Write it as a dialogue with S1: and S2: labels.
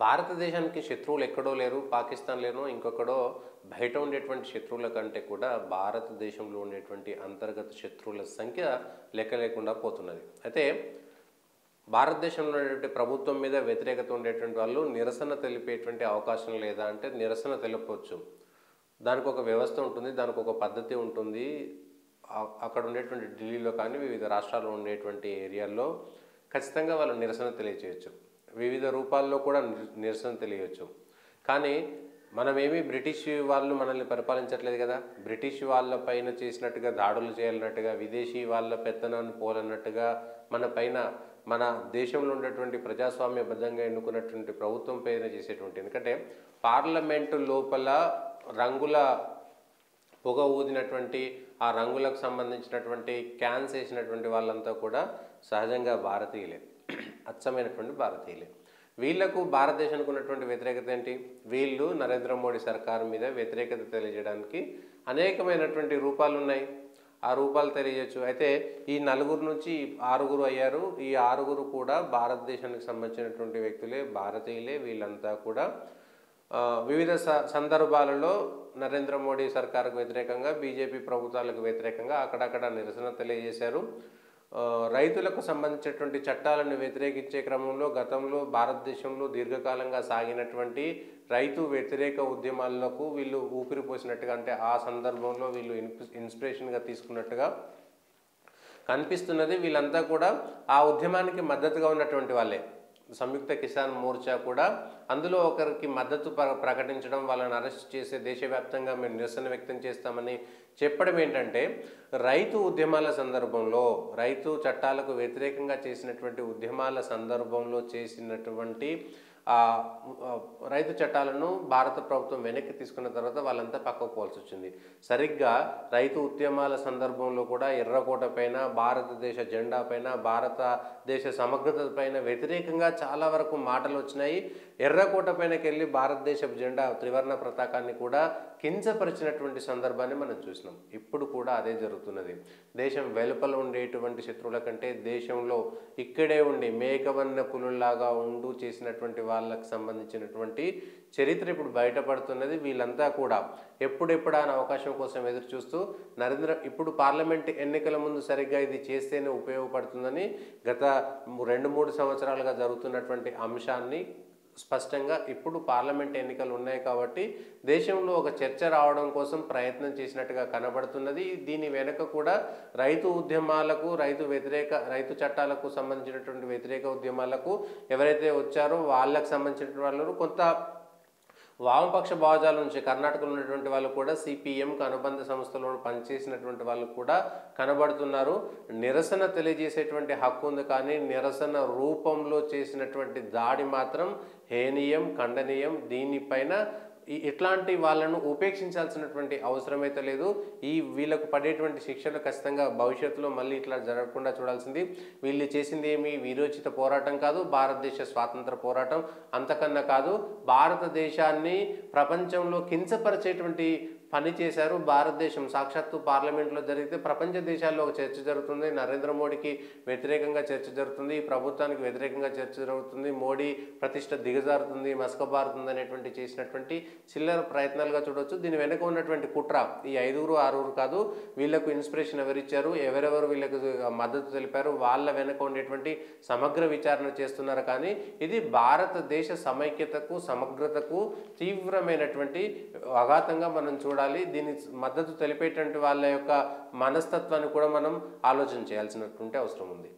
S1: భారతదేశానికి శత్రువులు ఎక్కడో లేరు, పాకిస్తాన్‌లోనో ఇంకొకడో బయట ఉండేటువంటి శత్రువుల కంటే కూడా భారతదేశంలో ఉండేటువంటి అంతర్గత శత్రువుల సంఖ్య లెక్క లేకుండా పోతున్నది. అయితే భారతదేశంలో ఉండేటువంటి ప్రభుత్వం మీద వ్యతిరేకత ఉండేటువంటి వాళ్ళు నిరసన తెలిపేటువంటి అవకాశం లేదా అంటే నిరసన తెలపవచ్చు. దానికి ఒక వ్యవస్థ ఉంటుంది, దానికి ఒక పద్ధతి ఉంటుంది. అక్కడ ఉండేటువంటి ఢిల్లీలో కానీ వివిధ రాష్ట్రాల్లో ఉండేటువంటి ఏరియాల్లో ఖచ్చితంగా వాళ్ళు నిరసన తెలియచేయచ్చు. వివిధ రూపాల్లో కూడా నిరసన తెలియవచ్చు. కానీ మనమేమి బ్రిటిష్ వాళ్ళు మనల్ని పరిపాలించట్లేదు కదా. బ్రిటిష్ వాళ్ళ పైన చేసినట్టుగా దాడులు చేయాలన్నట్టుగా, విదేశీ వాళ్ళ పెత్తనాన్ని పోలన్నట్టుగా మన పైన మన దేశంలో ఉన్నటువంటి ప్రజాస్వామ్యబద్ధంగా ఎన్నుకున్నటువంటి ప్రభుత్వం పైన చేసేటువంటి, ఎందుకంటే పార్లమెంటు లోపల రంగుల పొగ ఊదినటువంటి ఆ రంగులకు సంబంధించినటువంటి క్యాన్స్ వేసినటువంటి వాళ్ళంతా కూడా సహజంగా భారతీయులే, అచ్చమైనటువంటి భారతీయులే. వీళ్లకు భారతదేశానికి ఉన్నటువంటి వ్యతిరేకత ఏంటి? వీళ్ళు నరేంద్ర మోడీ సర్కారు మీద వ్యతిరేకత తెలియజేయడానికి అనేకమైనటువంటి రూపాలు ఉన్నాయి. ఆ రూపాలు తెలియజేయచ్చు. అయితే ఈ నలుగురు నుంచి 6 అయ్యారు. ఈ 6 కూడా భారతదేశానికి సంబంధించినటువంటి వ్యక్తులే, భారతీయులే. వీళ్ళంతా కూడా వివిధ సందర్భాలలో నరేంద్ర మోడీ సర్కారుకు వ్యతిరేకంగా, బీజేపీ ప్రభుత్వాలకు వ్యతిరేకంగా అక్కడక్కడ నిరసన తెలియజేశారు. రైతులకు సంబంధించినటువంటి చట్టాలను వ్యతిరేకించే క్రమంలో గతంలో భారతదేశంలో దీర్ఘకాలంగా సాగినటువంటి రైతు వ్యతిరేక ఉద్యమాలకు వీళ్ళు ఊపిరి పోసినట్టుగా, అంటే ఆ సందర్భంలో వీళ్ళు ఇన్స్పిరేషన్గా తీసుకున్నట్టుగా కనిపిస్తున్నది. వీళ్ళంతా కూడా ఆ ఉద్యమానికి మద్దతుగా ఉన్నటువంటి వాళ్ళే. సంయుక్త కిసాన్ మోర్చా కూడా అందులో ఒకరికి మద్దతు ప్రకటించడం, వాళ్ళని అరెస్ట్ చేసే, దేశవ్యాప్తంగా మేము నిరసన వ్యక్తం చేస్తామని చెప్పడం ఏంటంటే, రైతు ఉద్యమాల సందర్భంలో, రైతు చట్టాలకు వ్యతిరేకంగా చేసినటువంటి ఉద్యమాల సందర్భంలో చేసినటువంటి రైతు చట్టాలను భారత ప్రభుత్వం వెనక్కి తీసుకున్న తర్వాత వాళ్ళంతా పక్కకు పోవాల్సి వచ్చింది. సరిగ్గా రైతు ఉద్యమాల సందర్భంలో కూడా ఎర్రకోట పైన, భారతదేశ జెండా పైన, భారతదేశ సమగ్రత పైన వ్యతిరేకంగా చాలా వరకు మాటలు వచ్చినాయి. ఎర్రకోట పైనకి వెళ్ళి భారతదేశ జెండా త్రివర్ణ పతాకాన్ని కూడా కించపరిచినటువంటి సందర్భాన్ని మనం చూసినాం. ఇప్పుడు కూడా అదే జరుగుతున్నది. దేశం వెలుపల ఉండేటువంటి శత్రువుల కంటే దేశంలో ఇక్కడే ఉండి మేకవన్న పులుల్లాగా ఉంటూ చేసినటువంటి వాళ్ళకి సంబంధించినటువంటి చరిత్ర ఇప్పుడు బయటపడుతున్నది. వీళ్ళంతా కూడా ఎప్పుడెప్పుడు ఆయన అవకాశం కోసం ఎదురు చూస్తూ ఇప్పుడు పార్లమెంట్ ఎన్నికల ముందు సరిగ్గా ఇది చేస్తేనే ఉపయోగపడుతుందని గత 2-3 సంవత్సరాలుగా జరుగుతున్నటువంటి అంశాన్ని స్పష్టంగా ఇప్పుడు పార్లమెంట్ ఎన్నికలు ఉన్నాయి కాబట్టి దేశంలో ఒక చర్చ రావడం కోసం ప్రయత్నం చేసినట్టుగా కనబడుతున్నది. దీని వెనుక కూడా రైతు ఉద్యమాలకు, రైతు చట్టాలకు సంబంధించినటువంటి వ్యతిరేక ఉద్యమాలకు ఎవరైతే వచ్చారో వాళ్ళకు సంబంధించినటువంటి వాళ్ళు కొంత వామపక్ష భావజాల నుంచి కర్ణాటకలో ఉన్నటువంటి వాళ్ళు కూడా సిపిఎంకు అనుబంధ సంస్థలో పనిచేసినటువంటి వాళ్ళు కూడా కనబడుతున్నారు. నిరసన తెలియజేసేటువంటి హక్కు ఉంది, కానీ నిరసన రూపంలో చేసినటువంటి దాడి మాత్రం హేనీయం, ఖండనీయం. దీనిపైన ఇట్లాంటి వాళ్ళను ఉపేక్షించాల్సినటువంటి అవసరమైతే లేదు. వీళ్ళకు పడేటువంటి శిక్షలు ఖచ్చితంగా భవిష్యత్తులో మళ్ళీ ఇట్లా జరగకుండా చూడాల్సింది. వీళ్ళు చేసింది ఏమి వీరోచిత పోరాటం కాదు, భారతదేశ స్వాతంత్ర పోరాటం అంతకన్నా కాదు. భారతదేశాన్ని ప్రపంచంలో కించపరిచేటువంటి పని చేశారు. భారతదేశం సాక్షాత్తు పార్లమెంట్లో జరిగితే ప్రపంచ దేశాల్లో ఒక చర్చ జరుగుతుంది. నరేంద్ర మోడీకి వ్యతిరేకంగా చర్చ జరుగుతుంది, వ్యతిరేకంగా చర్చ జరుగుతుంది, మోడీ ప్రతిష్ట దిగజారుతుంది, మసకబారుతుంది అనేటువంటి చేసినటువంటి చిల్లర ప్రయత్నాలుగా చూడవచ్చు. దీని వెనుక ఉన్నటువంటి కుట్ర ఈ 5-6 కాదు. వీళ్లకు ఇన్స్పిరేషన్ ఎవరిచ్చారు, ఎవరెవరు వీళ్ళకు మద్దతు తెలిపారు, వాళ్ళ వెనుక ఉండేటువంటి సమగ్ర విచారణ చేస్తున్నారు. కానీ ఇది భారతదేశ సమైక్యతకు, సమగ్రతకు తీవ్రమైనటువంటి ఆఘాతంగా మనం చూడాలి. దీని మద్దతు తెలిపేటువంటి వాళ్ళ యొక్క మనస్తత్వాన్ని కూడా మనం ఆలోచన చేయాల్సినటువంటి అవసరం ఉంది.